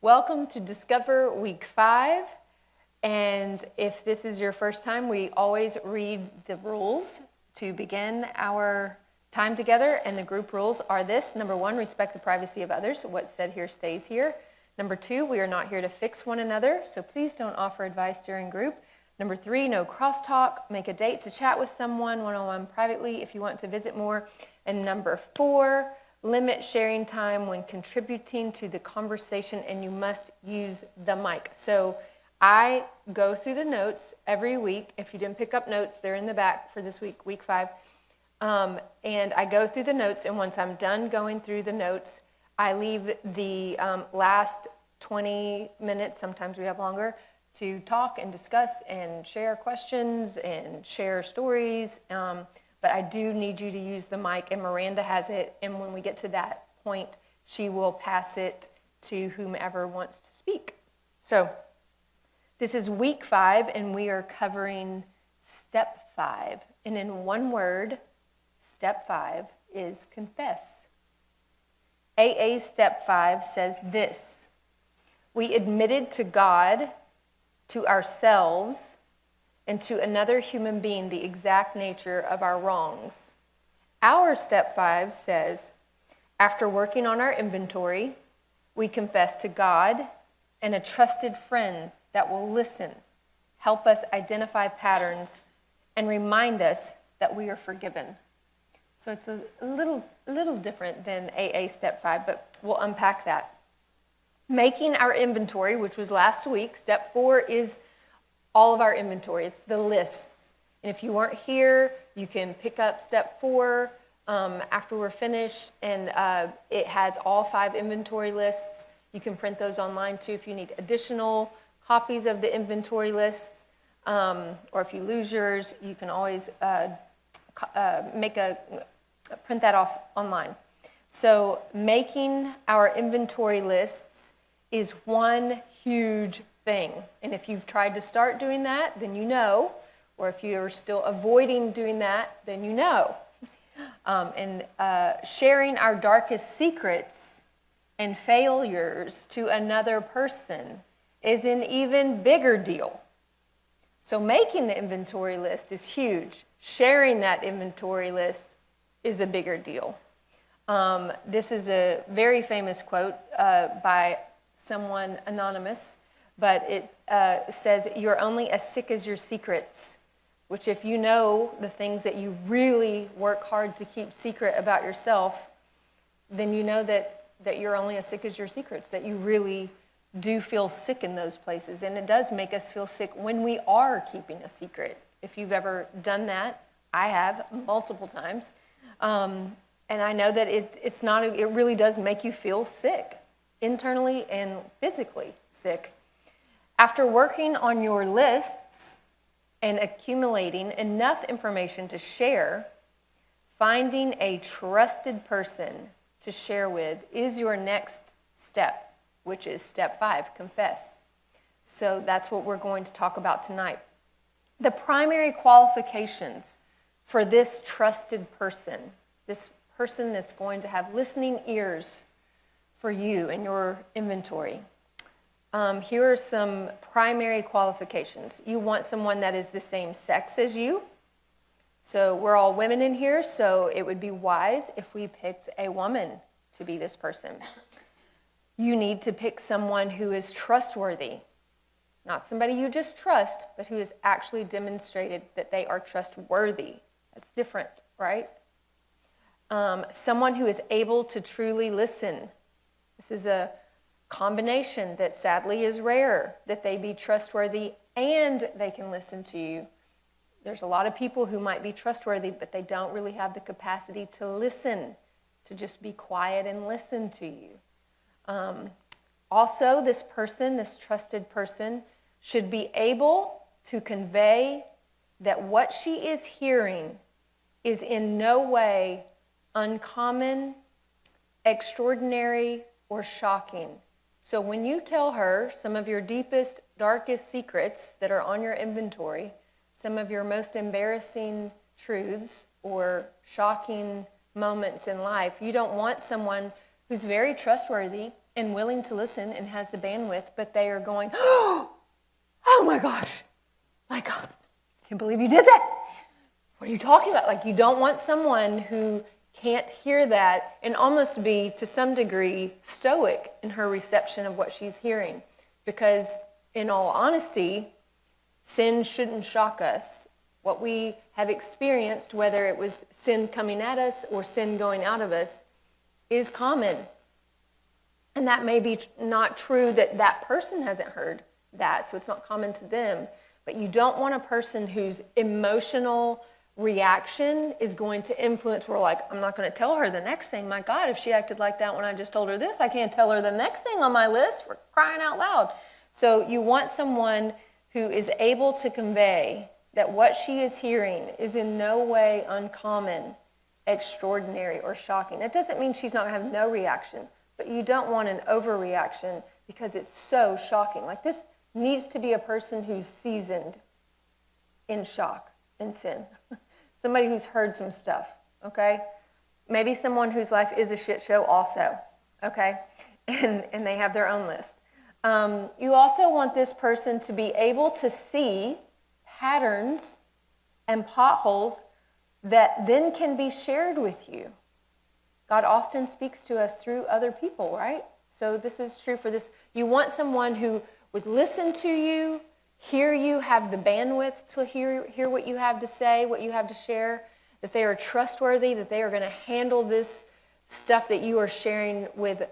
Welcome to Discover Week 5. And if this is your first time, we always read the rules to begin our time together. And the group rules are this. Number 1, respect the privacy of others. What's said here stays here. Number 2, we are not here to fix one another, so please don't offer advice during group. Number 3, no crosstalk. Make a date to chat with someone one-on-one privately if you want to visit more. And number 4, limit sharing time when contributing to the conversation, and you must use the mic. So I go through the notes every week. If you didn't pick up notes, they're in the back for this week, week 5. And I go through the notes, and once I'm done going through the notes, I leave the last 20 minutes, sometimes we have longer, to talk and discuss and share questions and share stories. But I do need you to use the mic, and Miranda has it, and when we get to that point, she will pass it to whomever wants to speak. So this is week 5, and we are covering step 5. And in one word, step 5 is confess. AA step 5 says this: we admitted to God, to ourselves, and to another human being the exact nature of our wrongs. Our step 5 says, after working on our inventory, we confess to God and a trusted friend that will listen, help us identify patterns, and remind us that we are forgiven. So it's a little different than AA step 5, but we'll unpack that. Making our inventory, which was last week, step 4 is all of our inventory. It's the lists. And if you weren't here, you can pick up step 4 after we're finished, and it has all 5 inventory lists. You can print those online too if you need additional copies of the inventory lists, or if you lose yours, you can always print that off online. So making our inventory lists is one huge thing. And if you've tried to start doing that, then you know. Or if you're still avoiding doing that, then you know. Sharing our darkest secrets and failures to another person is an even bigger deal. So making the inventory list is huge. Sharing that inventory list is a bigger deal. This is a very famous quote by someone anonymous, but it says, you're only as sick as your secrets, which if you know the things that you really work hard to keep secret about yourself, then you know that you're only as sick as your secrets, that you really do feel sick in those places. And it does make us feel sick when we are keeping a secret. If you've ever done that, I have multiple times. And I know that it really does make you feel sick, internally and physically sick. After working on your lists and accumulating enough information to share, finding a trusted person to share with is your next step, which is step 5, confess. So that's what we're going to talk about tonight. The primary qualifications for this trusted person, this person that's going to have listening ears for you and your inventory. Here are some primary qualifications. You want someone that is the same sex as you. So we're all women in here, so it would be wise if we picked a woman to be this person. You need to pick someone who is trustworthy. Not somebody you just trust, but who has actually demonstrated that they are trustworthy. That's different, right? Someone who is able to truly listen. This is a combination that sadly is rare, that they be trustworthy and they can listen to you. There's a lot of people who might be trustworthy, but they don't really have the capacity to listen, to just be quiet and listen to you. Also, this person, this trusted person, should be able to convey that what she is hearing is in no way uncommon, extraordinary, or shocking. So when you tell her some of your deepest, darkest secrets that are on your inventory, some of your most embarrassing truths or shocking moments in life, you don't want someone who's very trustworthy and willing to listen and has the bandwidth, but they are going, oh my gosh, like, I can't believe you did that. What are you talking about? Like, you don't want someone who can't hear that and almost be, to some degree, stoic in her reception of what she's hearing. Because in all honesty, sin shouldn't shock us. What we have experienced, whether it was sin coming at us or sin going out of us, is common. And that may be not true that that person hasn't heard that, so it's not common to them. But you don't want a person whose emotional reaction is going to influence, we're like, I'm not going to tell her the next thing. My God, if she acted like that when I just told her this, I can't tell her the next thing on my list. We're crying out loud. So you want someone who is able to convey that what she is hearing is in no way uncommon, extraordinary, or shocking. It doesn't mean she's not going to have no reaction, but you don't want an overreaction because it's so shocking. Like, this needs to be a person who's seasoned in shock and sin. Somebody who's heard some stuff, okay? Maybe someone whose life is a shit show also, okay? And they have their own list. You also want this person to be able to see patterns and potholes that then can be shared with you. God often speaks to us through other people, right? So this is true for this. You want someone who would listen to you, hear you, have the bandwidth to hear what you have to say, what you have to share, that they are trustworthy, that they are going to handle this stuff that you are sharing with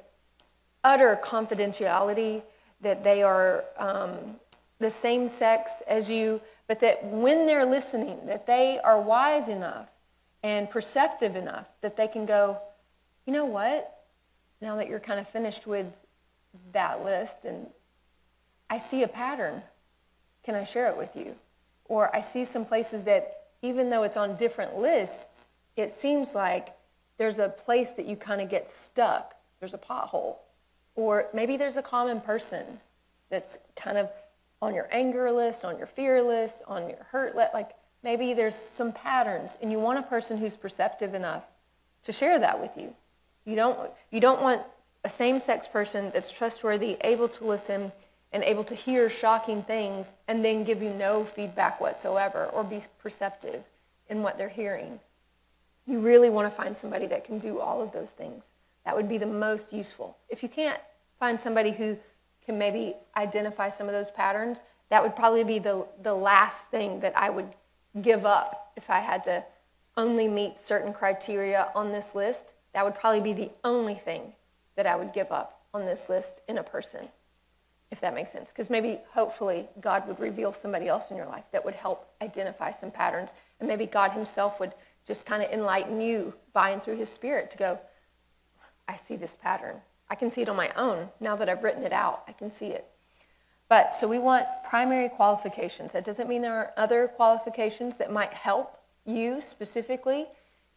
utter confidentiality, that they are the same sex as you, but that when they're listening, that they are wise enough and perceptive enough that they can go, you know what? Now that you're kind of finished with that list and I see a pattern, can I share it with you? Or I see some places that even though it's on different lists, it seems like there's a place that you kind of get stuck. There's a pothole. Or maybe there's a common person that's kind of on your anger list, on your fear list, on your hurt list. Like, maybe there's some patterns, and you want a person who's perceptive enough to share that with you. You don't want a same-sex person that's trustworthy, able to listen, and able to hear shocking things and then give you no feedback whatsoever or be perceptive in what they're hearing. You really want to find somebody that can do all of those things. That would be the most useful. If you can't find somebody who can maybe identify some of those patterns, that would probably be the last thing that I would give up if I had to only meet certain criteria on this list. That would probably be the only thing that I would give up on this list in a person, if that makes sense. Because maybe, hopefully, God would reveal somebody else in your life that would help identify some patterns. And maybe God himself would just kind of enlighten you by and through his Spirit to go, I see this pattern. I can see it on my own. Now that I've written it out, I can see it. But so we want primary qualifications. That doesn't mean there are other qualifications that might help you specifically.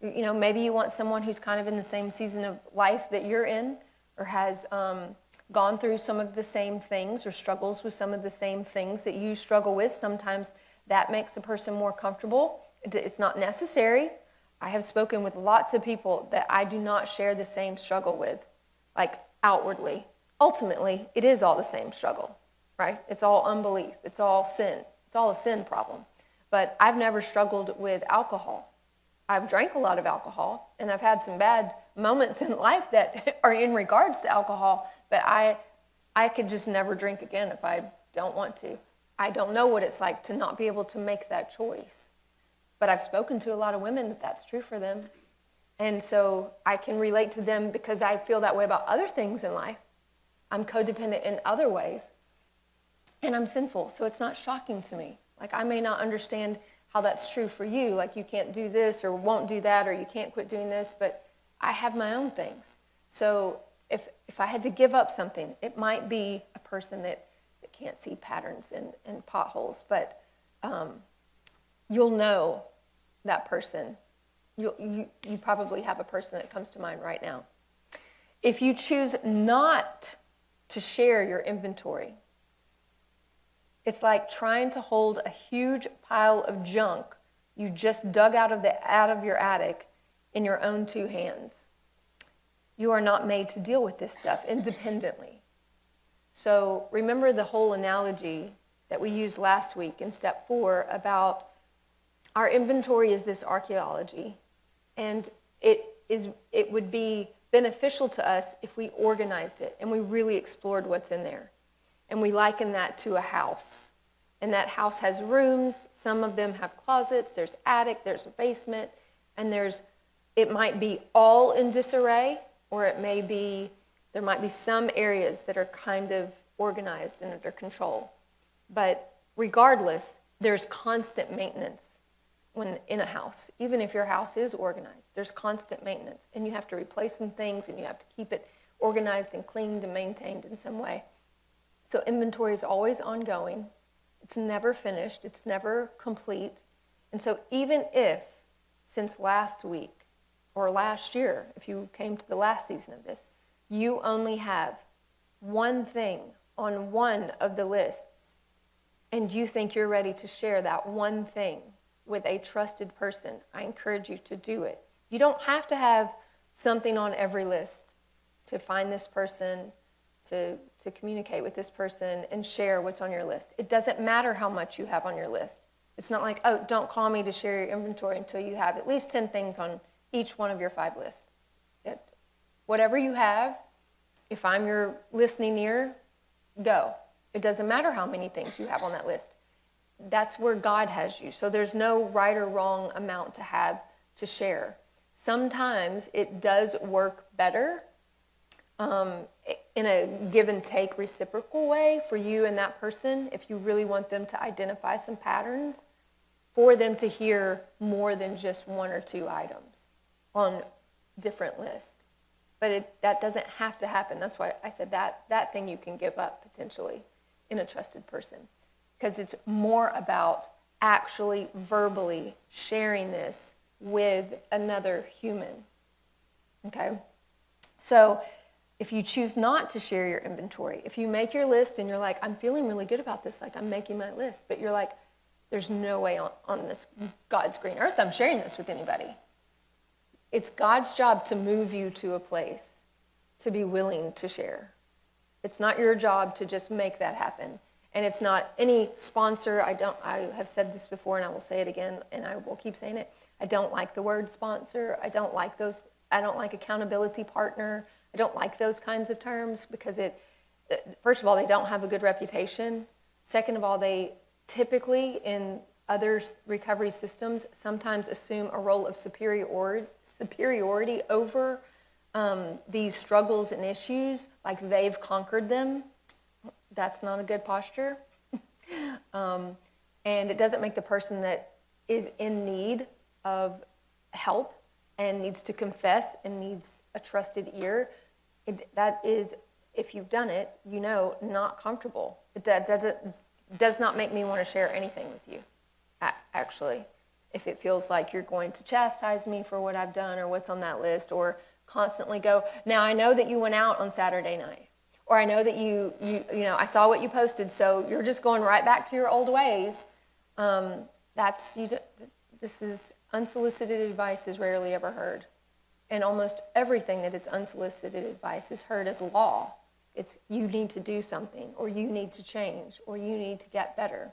You know, maybe you want someone who's kind of in the same season of life that you're in, or has gone through some of the same things or struggles with some of the same things that you struggle with. Sometimes that makes a person more comfortable. It's not necessary. I have spoken with lots of people that I do not share the same struggle with, like outwardly. Ultimately, it is all the same struggle, right? It's all unbelief. It's all sin. It's all a sin problem. But I've never struggled with alcohol. I've drank a lot of alcohol, and I've had some bad moments in life that are in regards to alcohol, but I could just never drink again if I don't want to. I don't know what it's like to not be able to make that choice. But I've spoken to a lot of women that that's true for them. And so I can relate to them because I feel that way about other things in life. I'm codependent in other ways. And I'm sinful, so it's not shocking to me. Like, I may not understand how that's true for you, like you can't do this or won't do that or you can't quit doing this, but I have my own things. So if I had to give up something, it might be a person that can't see patterns and potholes, but you'll know that person. You probably have a person that comes to mind right now. If you choose not to share your inventory, it's like trying to hold a huge pile of junk you just dug out of your attic in your own two hands. You are not made to deal with this stuff independently. So remember the whole analogy that we used last week in step 4 about our inventory is this archaeology, and it would be beneficial to us if we organized it and we really explored what's in there. And we liken that to a house. And that house has rooms. Some of them have closets. There's attic. There's a basement. And it might be all in disarray, or there might be some areas that are kind of organized and under control. But regardless, there's constant maintenance when in a house. Even if your house is organized, there's constant maintenance. And you have to replace some things, and you have to keep it organized and cleaned and maintained in some way. So inventory is always ongoing. It's never finished. It's never complete. And so even if, since last week or last year, if you came to the last season of this, you only have one thing on one of the lists, and you think you're ready to share that one thing with a trusted person, I encourage you to do it. You don't have to have something on every list to find this person, to communicate with this person and share what's on your list. It doesn't matter how much you have on your list. It's not like, oh, don't call me to share your inventory until you have at least 10 things on each one of your 5 lists. Whatever you have, if I'm your listening ear, go. It doesn't matter how many things you have on that list. That's where God has you. So there's no right or wrong amount to have to share. Sometimes it does work better in a give and take reciprocal way for you and that person, if you really want them to identify some patterns, for them to hear more than just 1 or 2 items on different lists. But that doesn't have to happen. That's why I said that thing you can give up potentially in a trusted person, because it's more about actually verbally sharing this with another human. Okay? So if you choose not to share your inventory, if you make your list and you're like, I'm feeling really good about this, like I'm making my list, but you're like, there's no way on this God's green earth I'm sharing this with anybody. It's God's job to move you to a place to be willing to share. It's not your job to just make that happen. And it's not any sponsor. I have said this before, and I will say it again, and I will keep saying it. I don't like the word sponsor. I don't like accountability partner. I don't like those kinds of terms because first of all, they don't have a good reputation. Second of all, they typically in other recovery systems sometimes assume a role of superiority over these struggles and issues, like they've conquered them. That's not a good posture. And it doesn't make the person that is in need of help and needs to confess and needs a trusted ear, that is, if you've done it, not comfortable. It does not make me want to share anything with you, actually. If it feels like you're going to chastise me for what I've done or what's on that list, or constantly go, now I know that you went out on Saturday night, or I know that you I saw what you posted, so you're just going right back to your old ways. This is unsolicited advice is rarely ever heard. And almost everything that is unsolicited advice is heard as law. It's you need to do something, or you need to change, or you need to get better.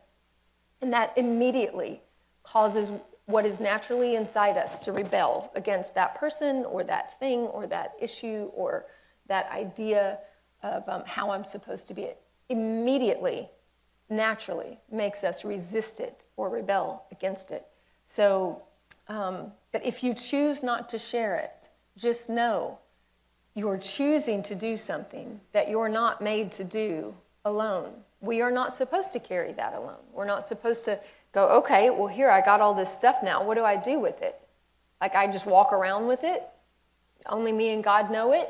And that immediately causes what is naturally inside us to rebel against that person or that thing or that issue or that idea of how I'm supposed to be. It immediately, naturally makes us resist it or rebel against it. So, but if you choose not to share it, just know you're choosing to do something that you're not made to do alone. We are not supposed to carry that alone. We're not supposed to go, okay, well, here, I got all this stuff now. What do I do with it? Like, I just walk around with it? Only me and God know it?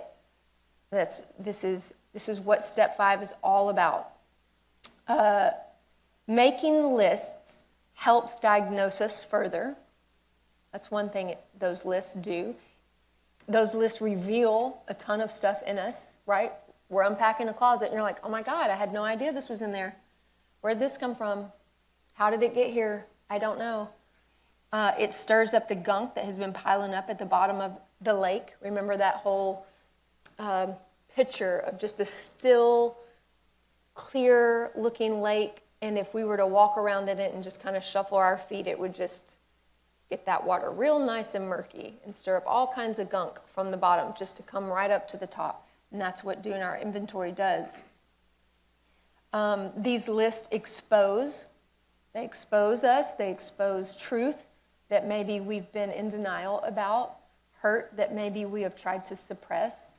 This is what step 5 is all about. Making lists helps diagnose us further. That's one thing those lists do. Those lists reveal a ton of stuff in us, right? We're unpacking a closet and you're like, oh my God, I had no idea this was in there. Where'd this come from? How did it get here? I don't know. It stirs up the gunk that has been piling up at the bottom of the lake. Remember that whole picture of just a still, clear-looking lake, and if we were to walk around in it and just kind of shuffle our feet, it would just get that water real nice and murky and stir up all kinds of gunk from the bottom just to come right up to the top. And that's what doing our inventory does. These lists expose. They expose us. They expose truth that maybe we've been in denial about, hurt that maybe we have tried to suppress.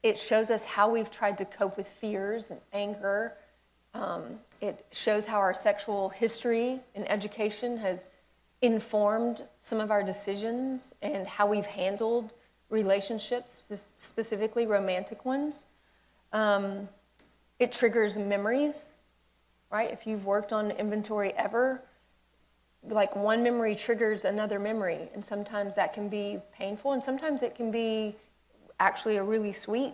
It shows us how we've tried to cope with fears and anger. It shows how our sexual history and education has informed some of our decisions and how we've handled relationships, specifically romantic ones. It triggers memories, right? If you've worked on inventory ever, like one memory triggers another memory, and sometimes that can be painful, and sometimes it can be actually a really sweet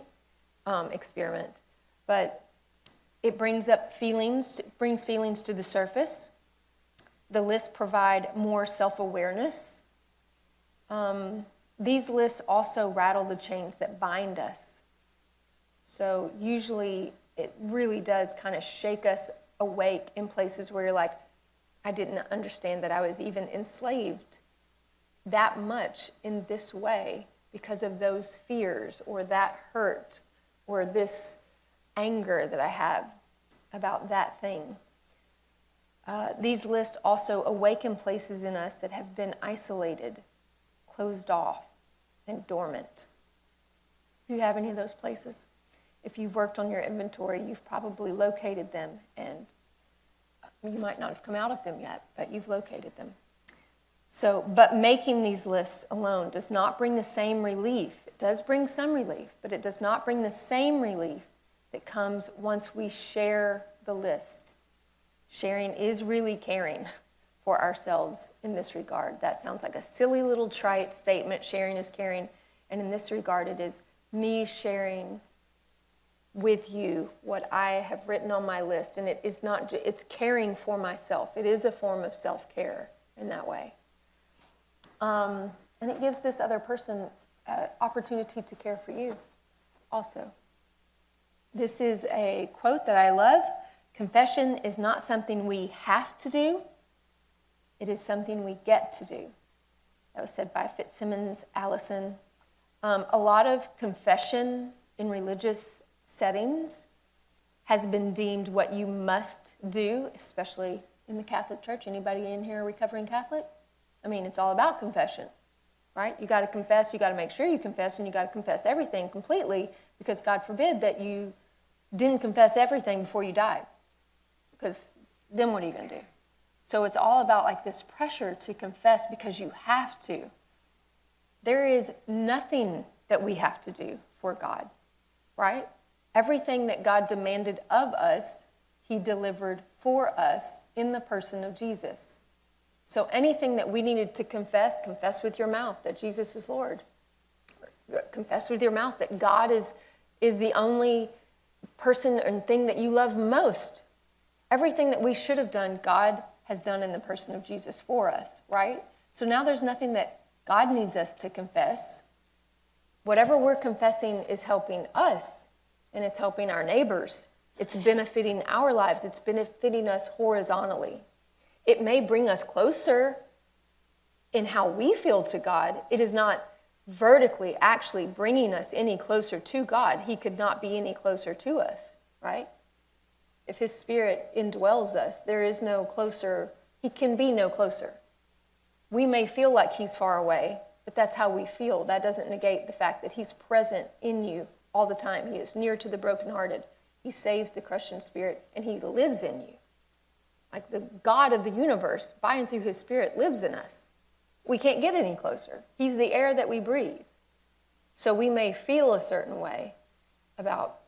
experiment. But it brings feelings to the surface. The lists provide more self-awareness. These lists also rattle the chains that bind us. So usually it really does kind of shake us awake in places where you're like, I didn't understand that I was even enslaved that much in this way because of those fears or that hurt or this anger that I have about that thing. These lists also awaken places in us that have been isolated, closed off, and dormant. Do you have any of those places? If you've worked on your inventory, you've probably located them, and you might not have come out of them yet, but you've located them. But making these lists alone does not bring the same relief. It does bring some relief, but it does not bring the same relief that comes once we share the list. Sharing is really caring for ourselves in this regard. That sounds like a silly little trite statement, sharing is caring, and in this regard it is me sharing with you what I have written on my list, and it's caring for myself. It is a form of self-care in that way. And it gives this other person opportunity to care for you also. This is a quote that I love. Confession is not something we have to do. It is something we get to do. That was said by Fitzsimmons Allison. A lot of confession in religious settings has been deemed what you must do, especially in the Catholic Church. Anybody in here a recovering Catholic? I mean, it's all about confession, right? You got to confess, you got to make sure you confess, and you got to confess everything completely, because God forbid that you didn't confess everything before you died, because then what are you going to do? So it's all about like this pressure to confess because you have to. There is nothing that we have to do for God, right? Everything that God demanded of us, he delivered for us in the person of Jesus. So anything that we needed to confess with your mouth that Jesus is Lord. Confess with your mouth that God is the only person and thing that you love most. Everything that we should have done, God has done in the person of Jesus for us, right? So now there's nothing that God needs us to confess. Whatever we're confessing is helping us, and it's helping our neighbors. It's benefiting our lives. It's benefiting us horizontally. It may bring us closer in how we feel to God. It is not vertically actually bringing us any closer to God. He could not be any closer to us, right? If his spirit indwells us, there is no closer. He can be no closer. We may feel like he's far away, but that's how we feel. That doesn't negate the fact that he's present in you all the time. He is near to the brokenhearted. He saves the crushed in spirit, and he lives in you. Like the God of the universe, by and through his spirit, lives in us. We can't get any closer. He's the air that we breathe. So we may feel a certain way about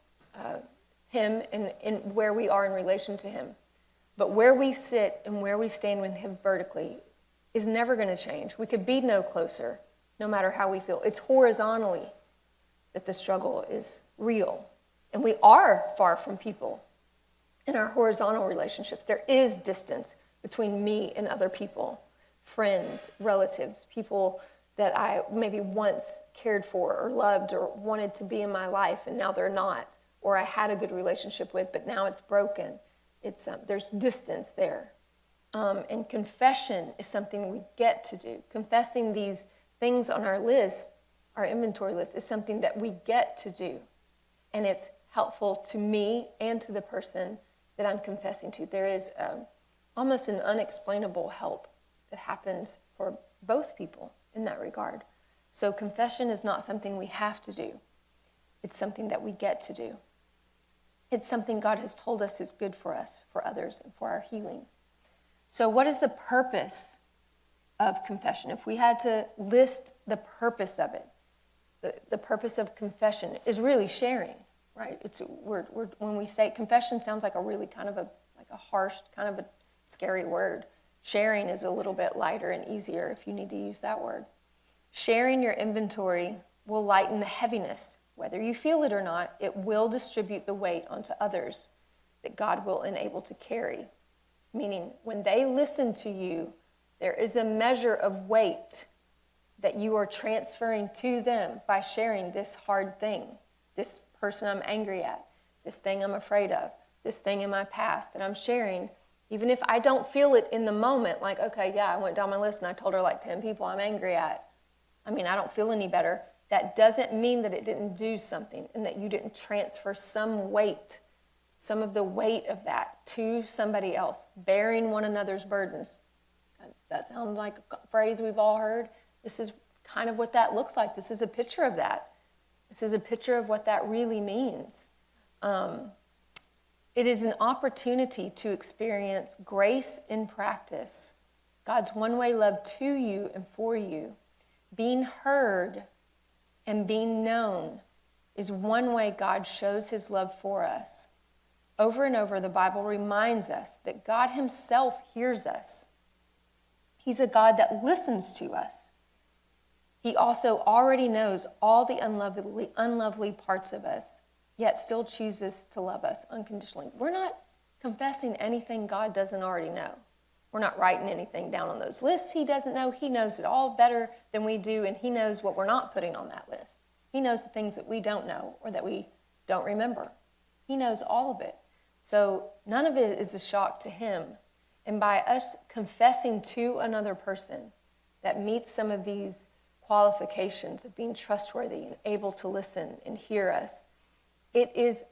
him and where we are in relation to him. But where we sit and where we stand with him vertically is never going to change. We could be no closer, no matter how we feel. It's horizontally that the struggle is real. And we are far from people in our horizontal relationships. There is distance between me and other people, friends, relatives, people that I maybe once cared for or loved or wanted to be in my life, and now they're not, or I had a good relationship with, but now it's broken. There's distance there. And confession is something we get to do. Confessing these things on our list, our inventory list, is something that we get to do. And it's helpful to me and to the person that I'm confessing to. There is almost an unexplainable help that happens for both people in that regard. So confession is not something we have to do. It's something that we get to do. It's something God has told us is good for us, for others, and for our healing. So what is the purpose of confession? If we had to list the purpose of it, the purpose of confession is really sharing, right? When we say confession, sounds like a really kind of a harsh, kind of a scary word. Sharing is a little bit lighter and easier if you need to use that word. Sharing your inventory will lighten the heaviness. Whether you feel it or not, it will distribute the weight onto others that God will enable to carry. Meaning, when they listen to you, there is a measure of weight that you are transferring to them by sharing this hard thing, this person I'm angry at, this thing I'm afraid of, this thing in my past that I'm sharing. Even if I don't feel it in the moment, like, okay, yeah, I went down my list and I told her like 10 people I'm angry at. I don't feel any better. That doesn't mean that it didn't do something and that you didn't transfer some weight, some of the weight of that to somebody else, bearing one another's burdens. That sounds like a phrase we've all heard. This is kind of what that looks like. This is a picture of that. This is a picture of what that really means. It is an opportunity to experience grace in practice, God's one-way love to you and for you. Being heard and being known is one way God shows his love for us. Over and over, the Bible reminds us that God himself hears us. He's a God that listens to us. He also already knows all the unlovely parts of us, yet still chooses to love us unconditionally. We're not confessing anything God doesn't already know. We're not writing anything down on those lists he doesn't know. He knows it all better than we do, and he knows what we're not putting on that list. He knows the things that we don't know or that we don't remember. He knows all of it. So none of it is a shock to him. And by us confessing to another person that meets some of these qualifications of being trustworthy and able to listen and hear us, it is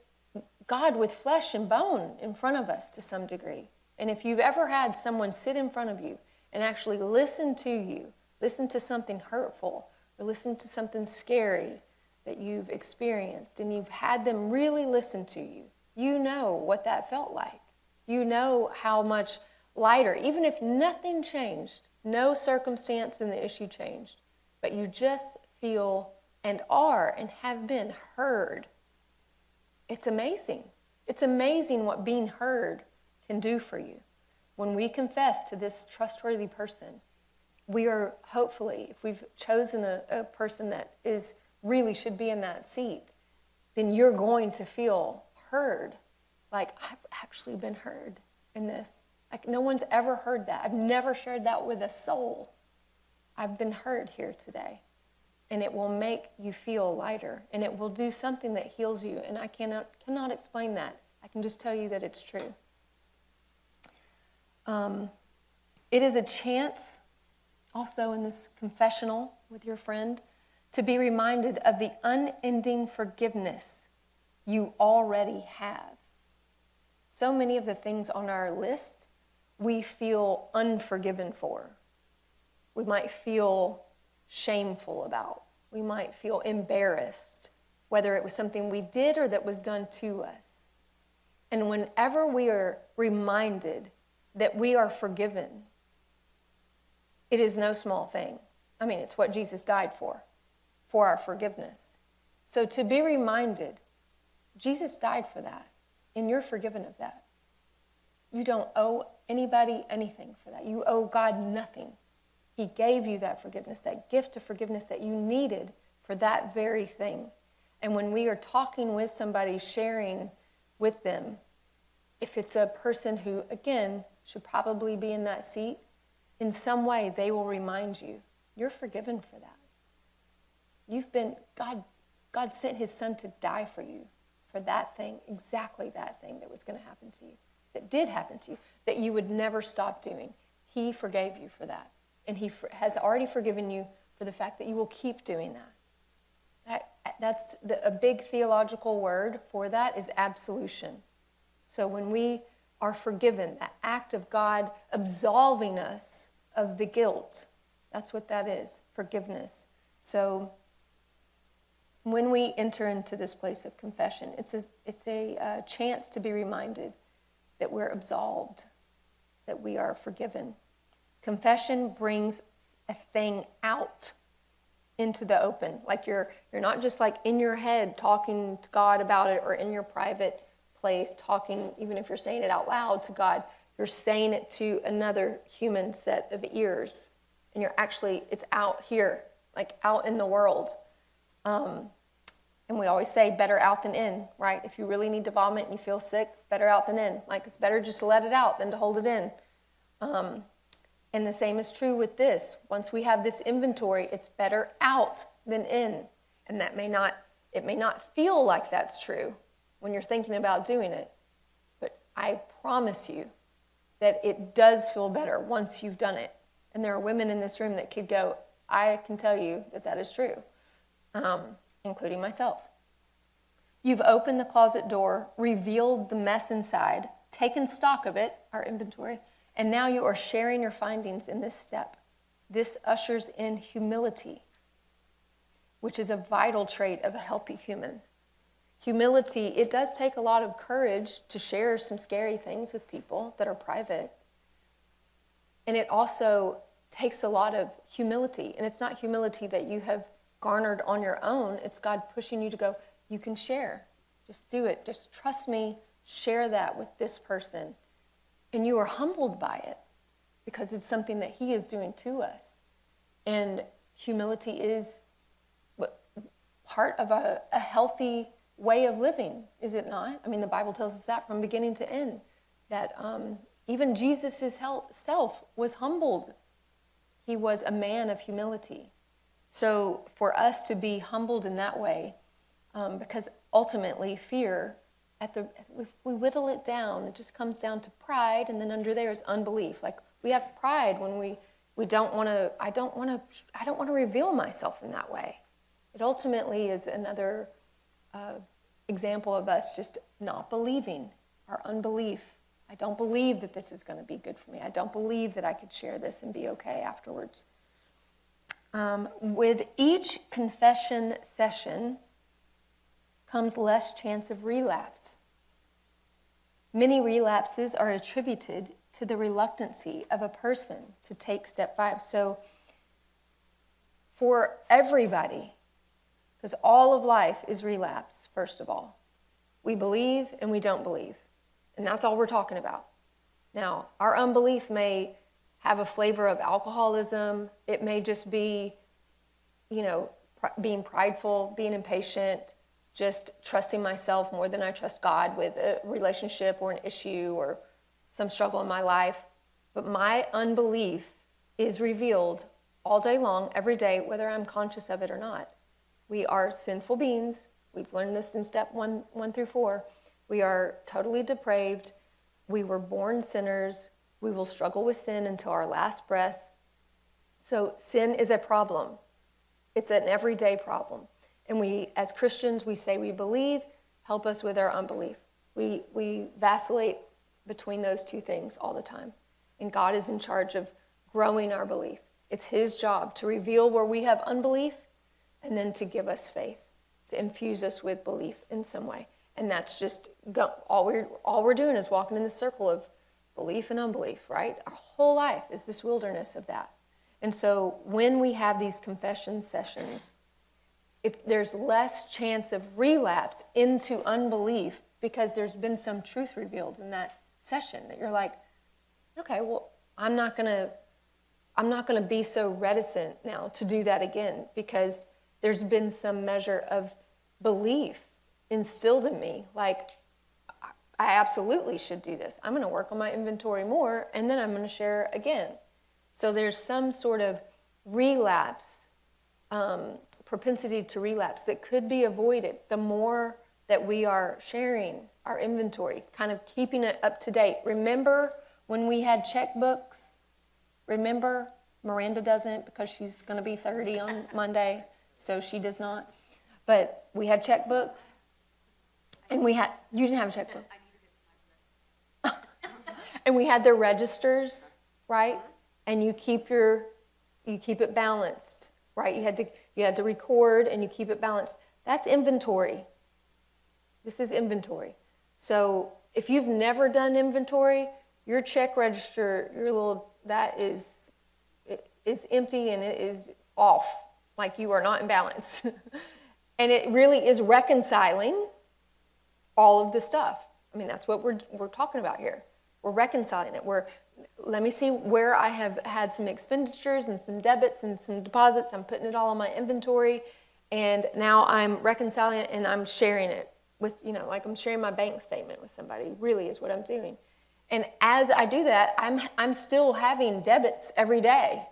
God with flesh and bone in front of us to some degree. And if you've ever had someone sit in front of you and actually listen to you, listen to something hurtful or listen to something scary that you've experienced, and you've had them really listen to you, you know what that felt like. You know how much lighter, even if nothing changed, no circumstance in the issue changed, but you just feel and are and have been heard. It's amazing. It's amazing what being heard can do for you. When we confess to this trustworthy person, we are hopefully, if we've chosen a person that really should be in that seat, then you're going to feel heard. Like, I've actually been heard in this. Like, no one's ever heard that. I've never shared that with a soul. I've been heard here today. And it will make you feel lighter. And it will do something that heals you. And I cannot explain that. I can just tell you that it's true. It is a chance, also in this confessional with your friend, to be reminded of the unending forgiveness you already have. So many of the things on our list we feel unforgiven for. We might feel shameful about. We might feel embarrassed, whether it was something we did or that was done to us. And whenever we are reminded that we are forgiven, it is no small thing. It's what Jesus died for our forgiveness. So to be reminded, Jesus died for that, and you're forgiven of that. You don't owe anybody anything for that. You owe God nothing. He gave you that forgiveness, that gift of forgiveness that you needed for that very thing. And when we are talking with somebody, sharing with them, if it's a person who, again, should probably be in that seat, in some way they will remind you you're forgiven for that. God sent his son to die for you, for that thing, exactly that thing that was going to happen to you, that did happen to you, that you would never stop doing. He forgave you for that. And he has already forgiven you for the fact that you will keep doing that. That's a big theological word for that is absolution. So when we are forgiven, that act of God absolving us of the guilt, that's what that is, forgiveness. So when we enter into this place of confession, it's a chance to be reminded that we're absolved, that we are forgiven. Confession brings a thing out into the open. Like you're not just like in your head talking to God about it, or in your private place talking, even if you're saying it out loud to God, you're saying it to another human set of ears. And it's out here, like out in the world. And we always say better out than in, right? If you really need to vomit and you feel sick, better out than in. Like it's better just to let it out than to hold it in. And the same is true with this. Once we have this inventory, it's better out than in. And it may not feel like that's true when you're thinking about doing it. But I promise you that it does feel better once you've done it. And there are women in this room that could go, I can tell you that is true, including myself. You've opened the closet door, revealed the mess inside, taken stock of it, our inventory, and now you are sharing your findings in this step. This ushers in humility, which is a vital trait of a healthy human. Humility, it does take a lot of courage to share some scary things with people that are private. And it also takes a lot of humility. And it's not humility that you have garnered on your own. It's God pushing you to go, you can share. Just do it. Just trust me. Share that with this person. And you are humbled by it because it's something that he is doing to us. And humility is part of a healthy way of living, is it not? I mean, the Bible tells us that from beginning to end, that even Jesus' self was humbled. He was a man of humility. So for us to be humbled in that way, because ultimately fear, if we whittle it down, it just comes down to pride, and then under there is unbelief. Like we have pride when we don't want to. I don't want to reveal myself in that way. It ultimately is another example of us just not believing, our unbelief. I don't believe that this is going to be good for me. I don't believe that I could share this and be okay afterwards. With each confession session comes less chance of relapse. Many relapses are attributed to the reluctancy of a person to take step 5. So for everybody, because all of life is relapse, first of all. We believe and we don't believe. And that's all we're talking about. Now, our unbelief may have a flavor of alcoholism. It may just be, being prideful, being impatient, just trusting myself more than I trust God with a relationship or an issue or some struggle in my life. But my unbelief is revealed all day long, every day, whether I'm conscious of it or not. We are sinful beings. We've learned this in step 1 through 4. We are totally depraved. We were born sinners. We will struggle with sin until our last breath. So sin is a problem. It's an everyday problem. And we, as Christians, we say we believe, help us with our unbelief. We vacillate between those two things all the time. And God is in charge of growing our belief. It's his job to reveal where we have unbelief and then to give us faith, to infuse us with belief in some way. And that's just, all we're doing is walking in the circle of belief and unbelief, right? Our whole life is this wilderness of that. And so when we have these confession sessions, there's less chance of relapse into unbelief because there's been some truth revealed in that session that you're like, okay, well, I'm not gonna be so reticent now to do that again because there's been some measure of belief instilled in me. Like, I absolutely should do this. I'm gonna work on my inventory more and then I'm gonna share again. So there's some sort of relapse, propensity to relapse that could be avoided the more that we are sharing our inventory, kind of keeping it up to date. Remember when we had checkbooks? Remember? Miranda doesn't because she's going to be 30 on Monday, so she does not. But we had checkbooks, and you didn't have a checkbook. And we had the registers, right? And you keep it balanced, right? You had to record and you keep it balanced. That's inventory. This is inventory. So if you've never done inventory, your check register, that is empty and it is off, like you are not in balance. And it really is reconciling all of the stuff. I mean, that's what we're talking about here. We're reconciling it. Let me see where I have had some expenditures and some debits and some deposits. I'm putting it all on my inventory, and now I'm reconciling it and I'm sharing it with, like I'm sharing my bank statement with somebody, really is what I'm doing. And as I do that, I'm still having debits every day.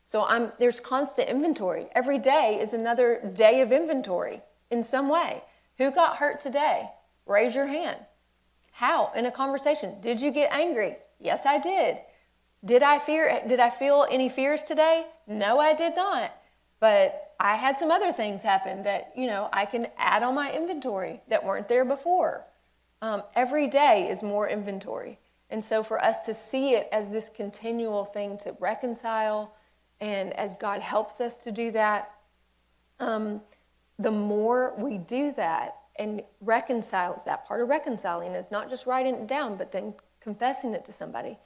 So there's constant inventory. Every day is another day of inventory in some way. Who got hurt today? Raise your hand. How? In a conversation. Did you get angry? Yes, I did. Did I feel any fears today? No, I did not. But I had some other things happen that, I can add on my inventory that weren't there before. Every day is more inventory. And so for us to see it as this continual thing to reconcile, and as God helps us to do that, the more we do that and reconcile, that part of reconciling is not just writing it down, but then confessing it to somebody.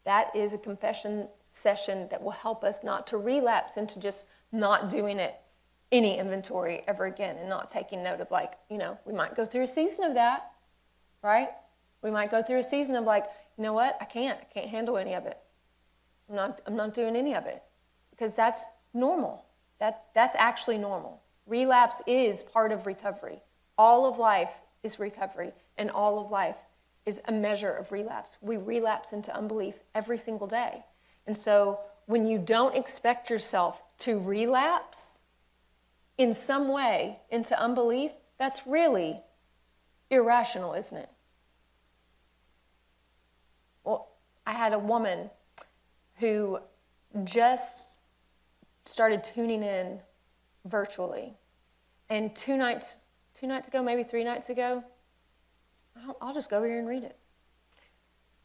That is a confession session that will help us not to relapse into just not doing any inventory ever again and not taking note of we might go through a season of that, right? We might go through a season of you know what? I can't handle any of it. I'm not doing any of it because that's normal. That's actually normal. Relapse is part of recovery. All of life is recovery, and all of life is a measure of relapse. We relapse into unbelief every single day. And so when you don't expect yourself to relapse in some way into unbelief, that's really irrational, isn't it? Well, I had a woman who just started tuning in virtually. And two nights ago, maybe 3 nights ago, I'll just go over here and read it.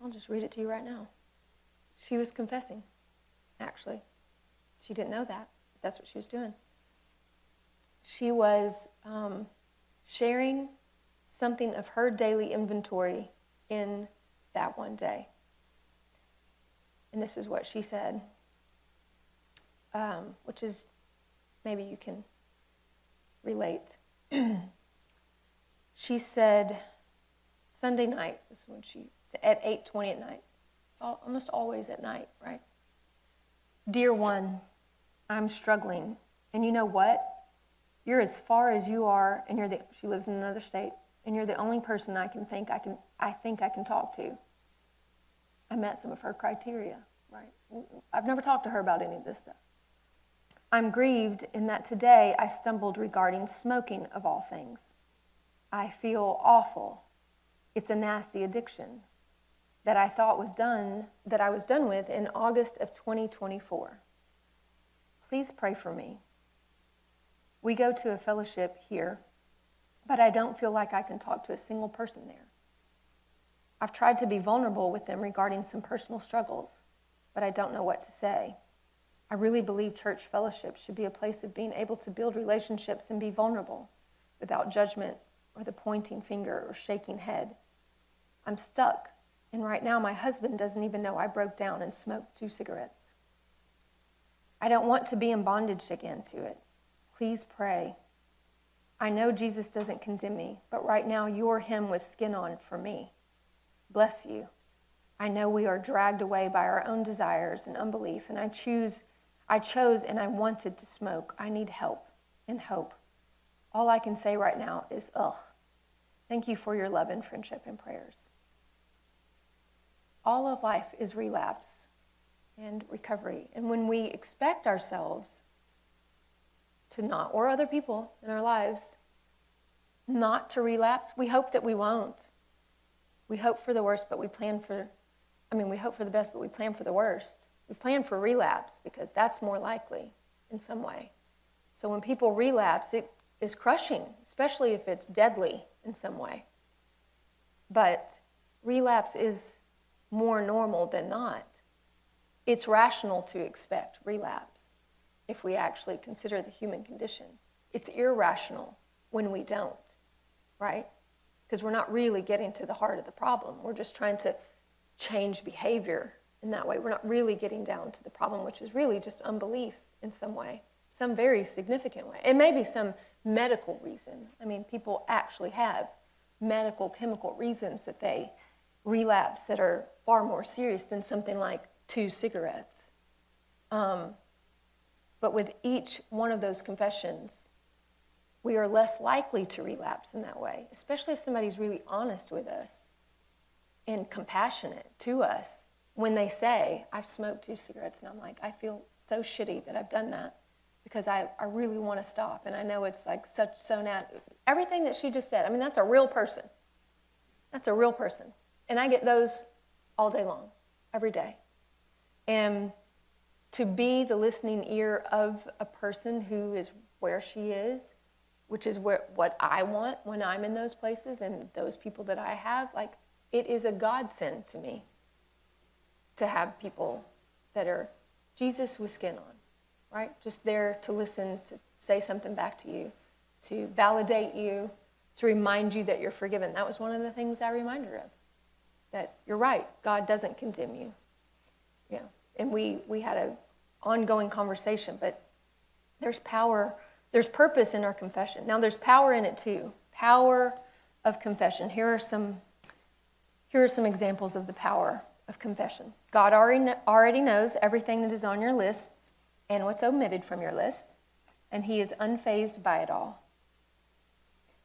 I'll just read it to you right now. She was confessing, actually. She didn't know that, but that's what she was doing. She was sharing something of her daily inventory in that one day. And this is what she said, which is, maybe you can relate. She said, Sunday night, this is when she said, at 8:20 at night. It's almost always at night, right? Dear one, I'm struggling. And you know what? You're as far as you are, and she lives in another state, and you're the only person I think I can talk to. I met some of her criteria, right? I've never talked to her about any of this stuff. I'm grieved in that today I stumbled regarding smoking of all things. I feel awful. It's a nasty addiction that I was done with in August of 2024. Please pray for me. We go to a fellowship here, but I don't feel like I can talk to a single person there. I've tried to be vulnerable with them regarding some personal struggles, but I don't know what to say. I really believe church fellowship should be a place of being able to build relationships and be vulnerable without judgment or the pointing finger or shaking head. I'm stuck, and right now my husband doesn't even know I broke down and smoked 2 cigarettes. I don't want to be in bondage again to it. Please pray. I know Jesus doesn't condemn me, but right now you're him with skin on for me. Bless you. I know we are dragged away by our own desires and unbelief, and I chose and I wanted to smoke. I need help and hope. All I can say right now is, thank you for your love and friendship and prayers. All of life is relapse. and recovery. And when we expect ourselves to not, or other people in our lives, not to relapse, we hope that we won't. We hope for the worst, but we hope for the best, but we plan for the worst. We plan for relapse because that's more likely in some way. So when people relapse, it is crushing, especially if it's deadly in some way. But relapse is more normal than not. It's rational to expect relapse if we actually consider the human condition. It's irrational when we don't, right? Because we're not really getting to the heart of the problem. We're just trying to change behavior in that way. We're not really getting down to the problem, which is really just unbelief in some way, some very significant way. It may be some medical reason. I mean, people actually have medical, chemical reasons that they relapse that are far more serious than something like 2 cigarettes. But with each one of those confessions, we are less likely to relapse in that way, especially if somebody's really honest with us and compassionate to us when they say, I've smoked 2 cigarettes, and I'm like, I feel so shitty that I've done that because I really want to stop, and I know it's like everything that she just said, I mean, that's a real person. That's a real person. And I get those all day long, every day. And to be the listening ear of a person who is where she is, which is what I want when I'm in those places and those people that I have, like, it is a godsend to me to have people that are Jesus with skin on, right? Just there to listen, to say something back to you, to validate you, to remind you that you're forgiven. That was one of the things I reminded her of, that you're right, God doesn't condemn you. Yeah. And we had an ongoing conversation, but there's power, there's purpose in our confession. Now there's power in it too. Power of confession. Here are some examples of the power of confession. God already knows everything that is on your lists and what's omitted from your list, and he is unfazed by it all.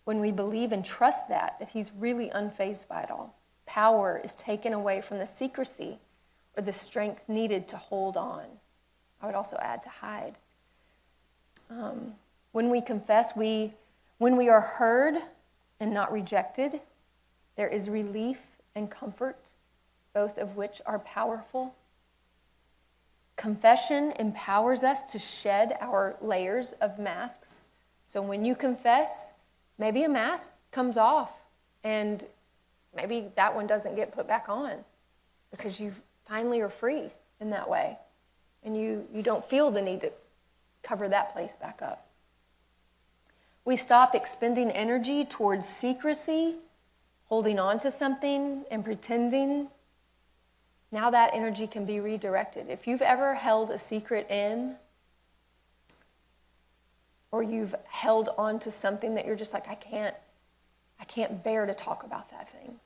When we believe and trust that he's really unfazed by it all, power is taken away from the secrecy or the strength needed to hold on. I would also add to hide. When we confess, when we are heard and not rejected, there is relief and comfort, both of which are powerful. Confession empowers us to shed our layers of masks. So when you confess, maybe a mask comes off and maybe that one doesn't get put back on because you finally are free in that way. And you don't feel the need to cover that place back up. We stop expending energy towards secrecy, holding on to something and pretending. Now that energy can be redirected. If you've ever held a secret in, or you've held on to something that you're just like, I can't bear to talk about that thing.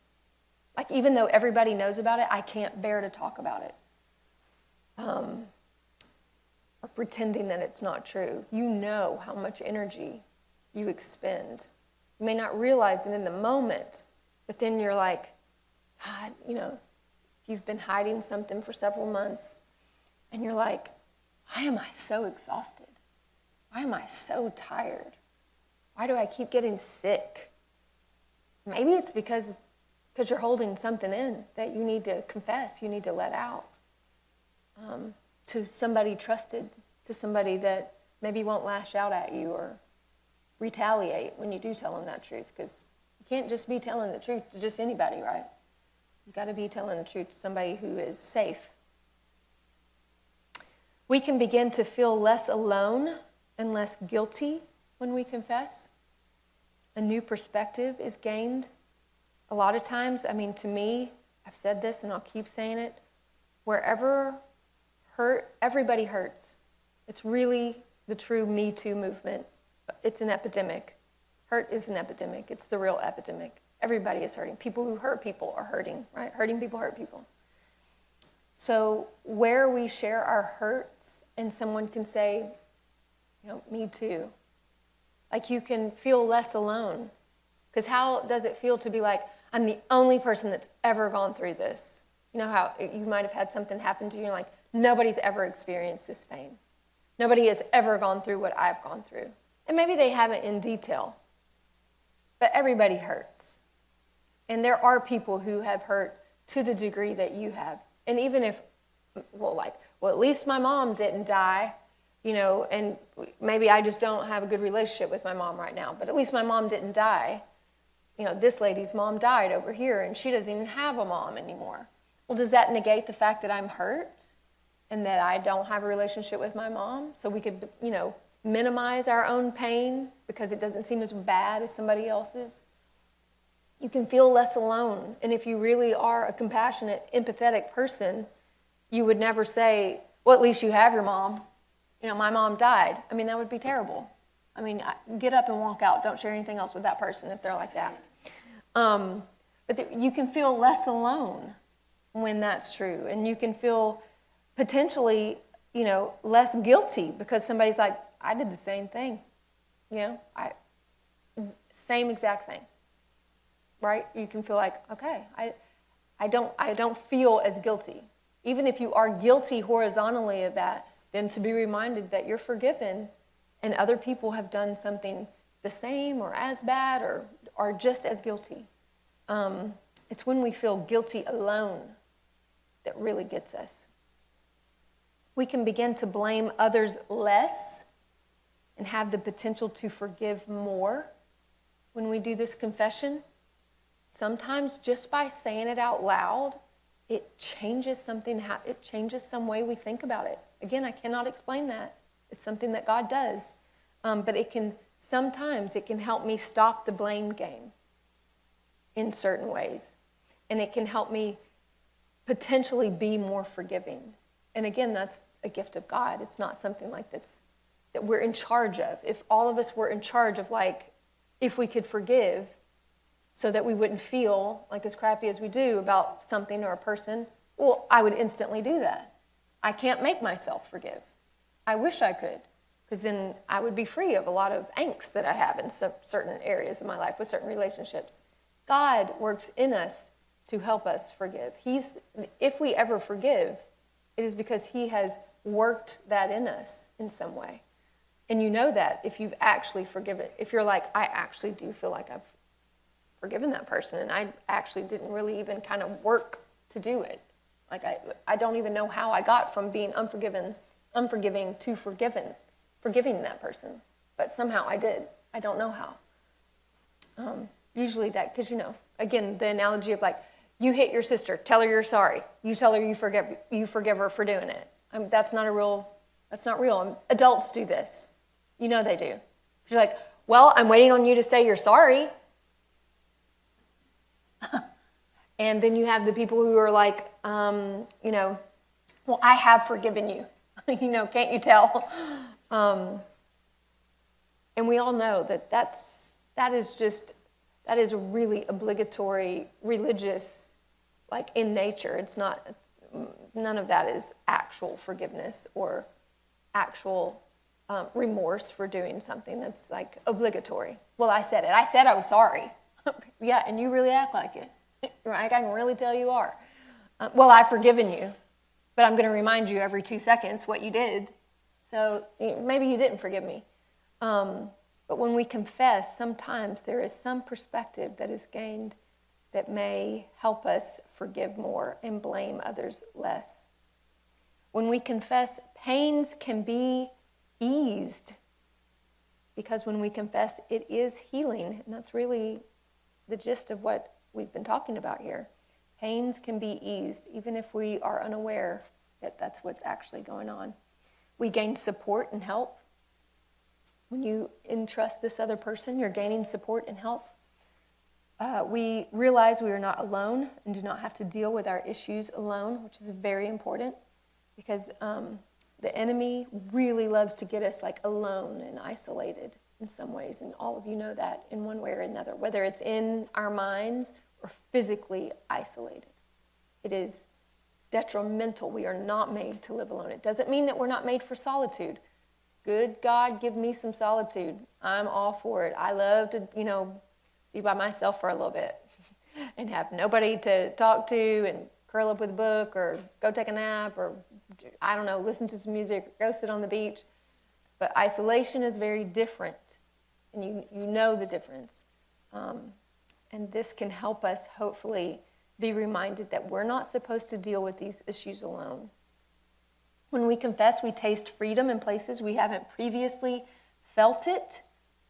Like, even though everybody knows about it, I can't bear to talk about it. Or pretending that it's not true. You know how much energy you expend. You may not realize it in the moment, but then you're like, God, if you've been hiding something for several months, and you're like, why am I so exhausted? Why am I so tired? Why do I keep getting sick? Maybe it's because you're holding something in that you need to confess, you need to let out to somebody trusted, to somebody that maybe won't lash out at you or retaliate when you do tell them that truth, because you can't just be telling the truth to just anybody, right? You got to be telling the truth to somebody who is safe. We can begin to feel less alone and less guilty when we confess. A new perspective is gained. A lot of times, to me, I've said this and I'll keep saying it, wherever everybody hurts. It's really the true Me Too movement. It's an epidemic. Hurt is an epidemic. It's the real epidemic. Everybody is hurting. People who hurt people are hurting, right? Hurting people hurt people. So where we share our hurts and someone can say, me too. Like, you can feel less alone. Because how does it feel to be like, I'm the only person that's ever gone through this? You know how you might have had something happen to you and you're like, nobody's ever experienced this pain. Nobody has ever gone through what I've gone through. And maybe they haven't in detail, but everybody hurts. And there are people who have hurt to the degree that you have. And even if, well, at least my mom didn't die, you know, and maybe I just don't have a good relationship with my mom right now, but at least my mom didn't die. You know, this lady's mom died over here, and she doesn't even have a mom anymore. Well, does that negate the fact that I'm hurt and that I don't have a relationship with my mom? So we could, you know, minimize our own pain because it doesn't seem as bad as somebody else's. You can feel less alone. And if you really are a compassionate, empathetic person, you would never say, well, at least you have your mom. You know, my mom died. I mean, that would be terrible. I mean, get up and walk out. Don't share anything else with that person if they're like that. But you can feel less alone when that's true. And you can feel potentially, you know, less guilty because somebody's like, I did the same thing. You know, same exact thing. Right? You can feel like, okay, I don't feel as guilty. Even if you are guilty horizontally of that, then to be reminded that you're forgiven and other people have done something the same or as bad or are just as guilty. It's when we feel guilty alone that really gets us. We can begin to blame others less and have the potential to forgive more when we do this confession. Sometimes just by saying it out loud, it changes something. It changes some way we think about it. Again, I cannot explain that. It's something that God does. But sometimes it can help me stop the blame game in certain ways. And it can help me potentially be more forgiving. And again, that's a gift of God. It's not something like that we're in charge of. If all of us were in charge of, like, if we could forgive so that we wouldn't feel like as crappy as we do about something or a person, well, I would instantly do that. I can't make myself forgive. I wish I could, because then I would be free of a lot of angst that I have in certain areas of my life with certain relationships. God works in us to help us forgive. If we ever forgive, it is because he has worked that in us in some way. And you know that if you've actually forgiven. If you're like, I actually do feel like I've forgiven that person, and I actually didn't really even kind of work to do it. Like I don't even know how I got from being unforgiving to forgiving that person. But somehow I did. I don't know how. Usually that, because, you know, again, the analogy of, like, you hit your sister, tell her you're sorry. You tell her you forgive her for doing it. That's not real. Adults do this. You know they do. You're like, well, I'm waiting on you to say you're sorry. And then you have the people who are like, you know, well, I have forgiven you. You know, can't you tell? And we all know that is really obligatory religious, like, in nature. It's not, none of that is actual forgiveness or actual remorse for doing something that's, like, obligatory. Well, I said it. I said I was sorry. Yeah, and you really act like it. Right? I can really tell you are. Well, I've forgiven you, but I'm going to remind you every 2 seconds what you did. So maybe you didn't forgive me. But when we confess, sometimes there is some perspective that is gained that may help us forgive more and blame others less. When we confess, pains can be eased, because when we confess, it is healing. And that's really the gist of what we've been talking about here. Pains can be eased, even if we are unaware that that's what's actually going on. We gain support and help. When you entrust this other person, you're gaining support and help. We realize we are not alone and do not have to deal with our issues alone, which is very important, because the enemy really loves to get us, like, alone and isolated in some ways. And all of you know that in one way or another, whether it's in our minds or physically isolated. It is detrimental. We are not made to live alone. It doesn't mean that we're not made for solitude. Good God, give me some solitude. I'm all for it. I love to, you know, be by myself for a little bit and have nobody to talk to and curl up with a book or go take a nap or, I don't know, listen to some music, or go sit on the beach. But isolation is very different, and you know the difference. And this can help us hopefully be reminded that we're not supposed to deal with these issues alone. When we confess, we taste freedom in places we haven't previously felt it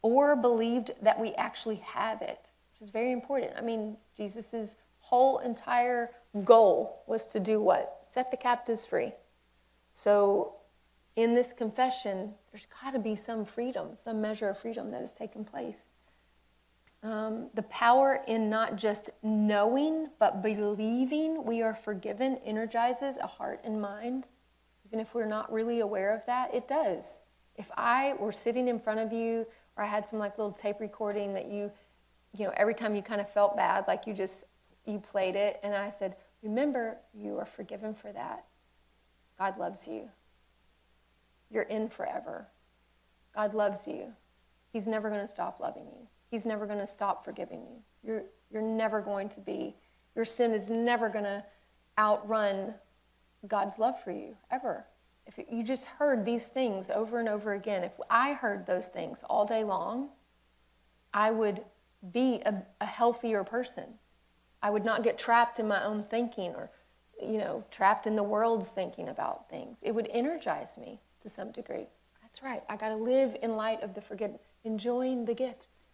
or believed that we actually have it, which is very important. I mean, Jesus' whole entire goal was to do what? Set the captives free. So in this confession, there's got to be some freedom, some measure of freedom that has taken place. The power in not just knowing, but believing we are forgiven energizes a heart and mind. Even if we're not really aware of that, it does. If I were sitting in front of you, or I had some like little tape recording that you know, every time you kind of felt bad, like you played it, and I said, remember, you are forgiven for that. God loves you. You're in forever. God loves you. He's never going to stop loving you. He's never going to stop forgiving you. You're never going to be, your sin is never going to outrun God's love for you, ever. If you just heard these things over and over again, if I heard those things all day long, I would be a healthier person. I would not get trapped in my own thinking or, you know, trapped in the world's thinking about things. It would energize me to some degree. That's right. I got to live in light of the forgiveness, enjoying the gifts.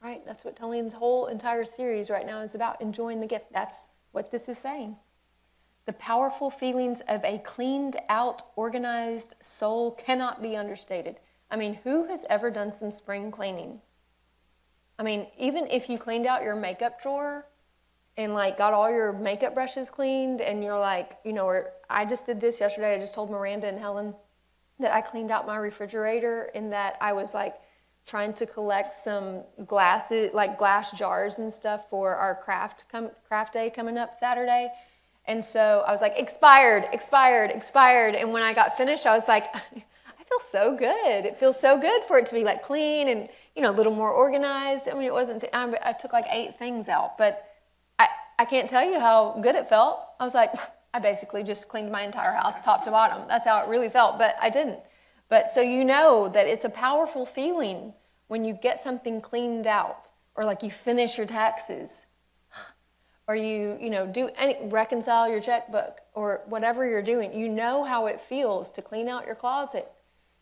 Right? That's what Taline's whole entire series right now is about, enjoying the gift. That's what this is saying. The powerful feelings of a cleaned out, organized soul cannot be understated. I mean, who has ever done some spring cleaning? I mean, even if you cleaned out your makeup drawer and like got all your makeup brushes cleaned and you're like, you know, or I just did this yesterday. I just told Miranda and Helen that I cleaned out my refrigerator and that I was like trying to collect some glasses, like glass jars and stuff for our craft day coming up Saturday. And so I was like, expired. And when I got finished, I was like, I feel so good. It feels so good for it to be like clean and, you know, a little more organized. I mean, it wasn't, I took like 8 things out, but I can't tell you how good it felt. I was like, I basically just cleaned my entire house top to bottom. That's how it really felt, but I didn't. But so you know that it's a powerful feeling when you get something cleaned out, or like you finish your taxes, or you know, reconcile your checkbook, or whatever you're doing. You know how it feels to clean out your closet,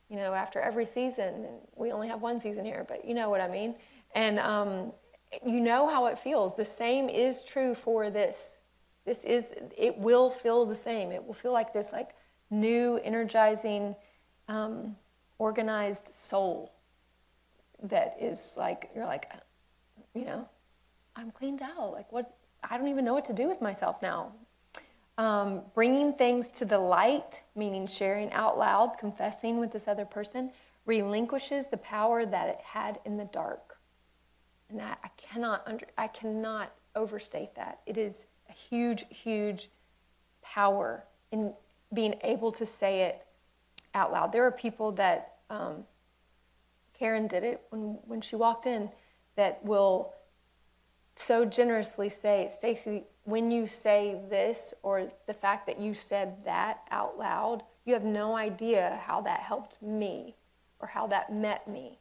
you know, after every season. And we only have one season here, but you know what I mean. And you know how it feels. The same is true for this. It will feel the same. It will feel like this, like new, energizing, organized soul that is like, you're like, you know, I'm cleaned out. Like what? I don't even know what to do with myself now. Bringing things to the light, meaning sharing out loud, confessing with this other person, relinquishes the power that it had in the dark. And that I cannot overstate that. It is a huge, huge power in being able to say it out loud. There are people that, Karen did it when she walked in, that will so generously say, Stacie, when you say this, or the fact that you said that out loud, you have no idea how that helped me or how that met me.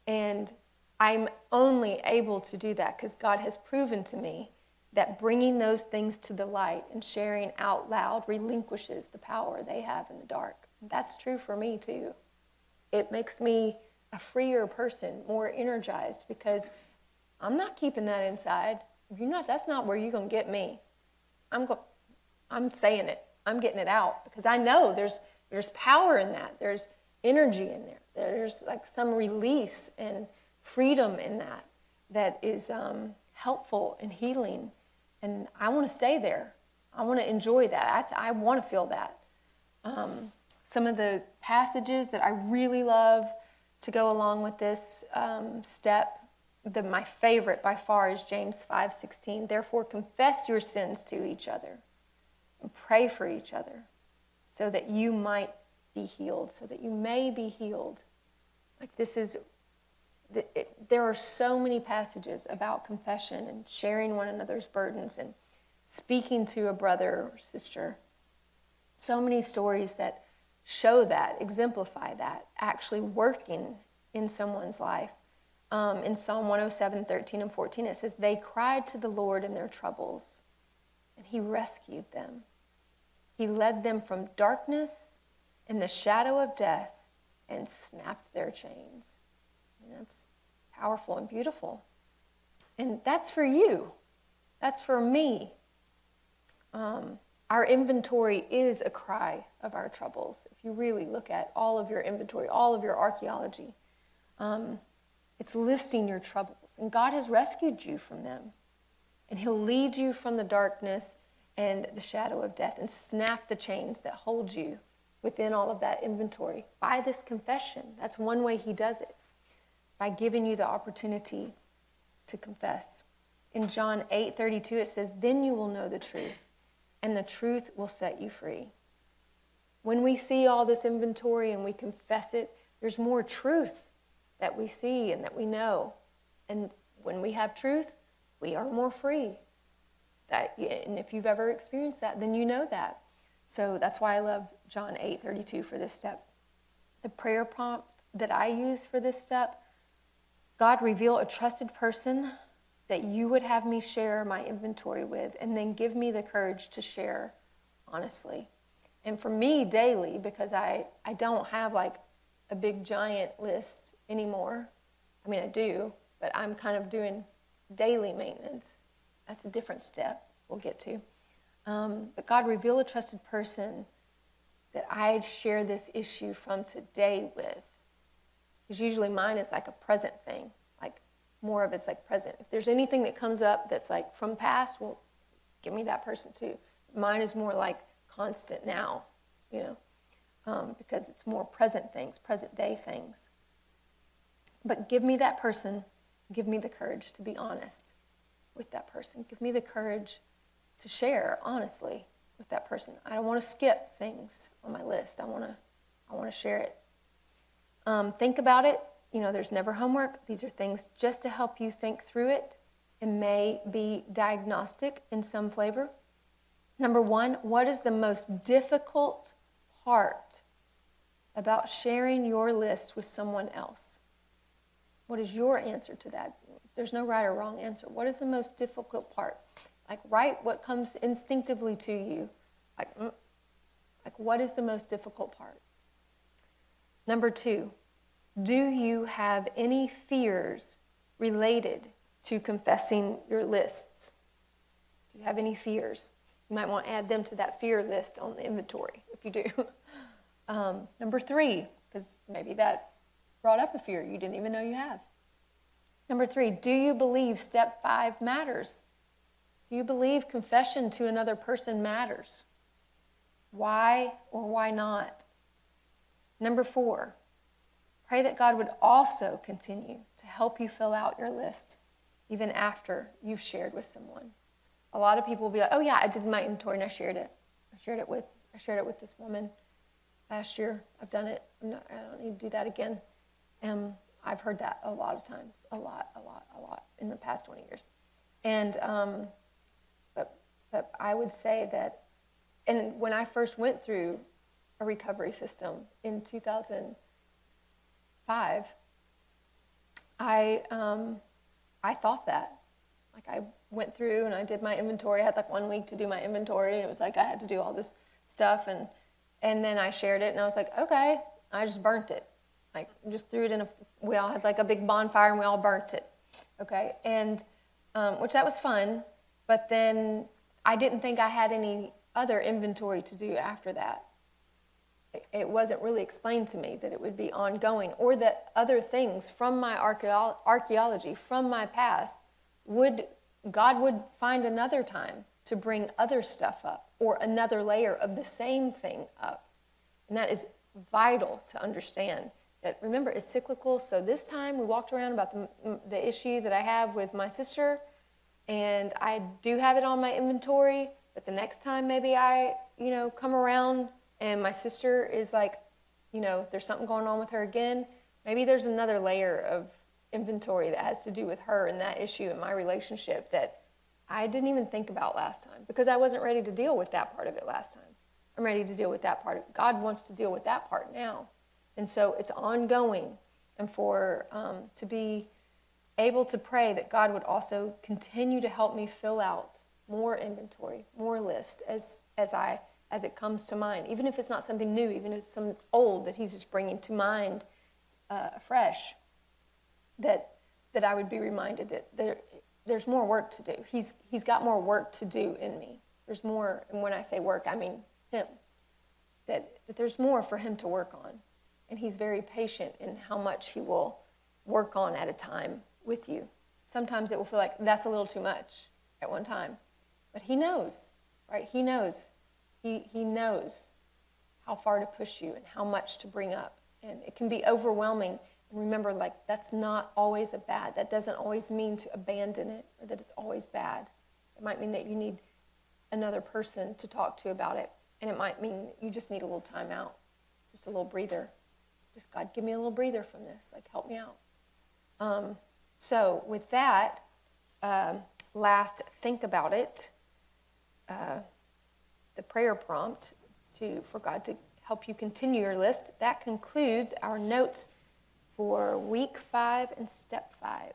And I'm only able to do that because God has proven to me that bringing those things to the light and sharing out loud relinquishes the power they have in the dark. That's true for me too. It makes me a freer person, more energized, because I'm not keeping that inside. That's not where you're going to get me. I'm saying it. I'm getting it out because I know there's power in that. There's energy in there. There's like some release and freedom in that is helpful and healing. And I want to stay there. I want to enjoy that. I want to feel that. Some of the passages that I really love to go along with this step, my favorite by far is James 5:16. Therefore, confess your sins to each other and pray for each other so that you might be healed, so that you may be healed. Like there are so many passages about confession and sharing one another's burdens. And speaking to a brother or sister. So many stories that show that, exemplify that, actually working in someone's life. In Psalm 107, 13 and 14, it says, they cried to the Lord in their troubles, and he rescued them. He led them from darkness in the shadow of death and snapped their chains. And that's powerful and beautiful. And that's for you. That's for me. Our inventory is a cry of our troubles. If you really look at all of your inventory, all of your archaeology, it's listing your troubles. And God has rescued you from them. And he'll lead you from the darkness and the shadow of death and snap the chains that hold you within all of that inventory by this confession. That's one way he does it, by giving you the opportunity to confess. In John 8:32, it says, then you will know the truth, and the truth will set you free. When we see all this inventory and we confess it, there's more truth that we see and that we know. And when we have truth, we are more free. And if you've ever experienced that, then you know that. So that's why I love John 8:32 for this step. The prayer prompt that I use for this step, God, reveal a trusted person that you would have me share my inventory with, and then give me the courage to share honestly. And for me, daily, because I don't have like a big giant list anymore. I mean, I do, but I'm kind of doing daily maintenance. That's a different step we'll get to. But God, reveal a trusted person that I'd share this issue from today with. Because usually mine is like a present thing, like more of it's like present. If there's anything that comes up that's like from past, well, give me that person too. Mine is more like constant now, because it's more present things, present day things. But give me that person, give me the courage to be honest with that person. Give me the courage to share honestly with that person. I don't want to skip things on my list. I want to share it. Think about it. There's never homework. These are things just to help you think through it and may be diagnostic in some flavor. Number one, what is the most difficult part about sharing your list with someone else? What is your answer to that? There's no right or wrong answer. What is the most difficult part? Like, write what comes instinctively to you. Like what is the most difficult part? Number two, do you have any fears related to confessing your lists? Do you have any fears? You might want to add them to that fear list on the inventory if you do. Number three, because maybe that brought up a fear you didn't even know you have. Number three, do you believe step 5 matters? Do you believe confession to another person matters? Why or why not? Number 4, pray that God would also continue to help you fill out your list even after you've shared with someone. A lot of people will be like, oh yeah, I did my inventory and I shared it. I shared it with this woman last year. I've done it. I don't need to do that again. I've heard that a lot of times, a lot in the past 20 years. And but I would say that, and when I first went through a recovery system in 2005, I thought that. Like I went through and I did my inventory. I had like 1 week to do my inventory, and it was like I had to do all this stuff, and then I shared it, and I was like, okay, I just burnt it. Like just threw it in we all had like a big bonfire and we all burnt it. Okay, and which that was fun, but then I didn't think I had any other inventory to do after that. It wasn't really explained to me that it would be ongoing, or that other things from my archaeology, from my past, God would find another time to bring other stuff up, or another layer of the same thing up. And that is vital to understand. That, remember, it's cyclical. So this time we walked around about the issue that I have with my sister, and I do have it on my inventory, but the next time maybe I, come around and my sister is like, there's something going on with her again, maybe there's another layer of inventory that has to do with her and that issue in my relationship that I didn't even think about last time because I wasn't ready to deal with that part of it last time. I'm ready to deal with that part. God wants to deal with that part now. And so it's ongoing. And for to be able to pray that God would also continue to help me fill out more inventory, more list as it comes to mind. Even if it's not something new, even if it's something that's old that he's just bringing to mind afresh, that I would be reminded that there's more work to do. He's got more work to do in me. There's more, and when I say work, I mean him. That there's more for him to work on. And he's very patient in how much he will work on at a time with you. Sometimes it will feel like that's a little too much at one time. But he knows, right? He knows. He knows how far to push you and how much to bring up. And it can be overwhelming. And remember, like, that's not always a bad. That doesn't always mean to abandon it or that it's always bad. It might mean that you need another person to talk to about it. And it might mean you just need a little time out, just a little breather. Just, God, give me a little breather from this. Like, help me out. So with that, last think about it, the prayer prompt for God to help you continue your list. That concludes our notes for week 5 and step 5.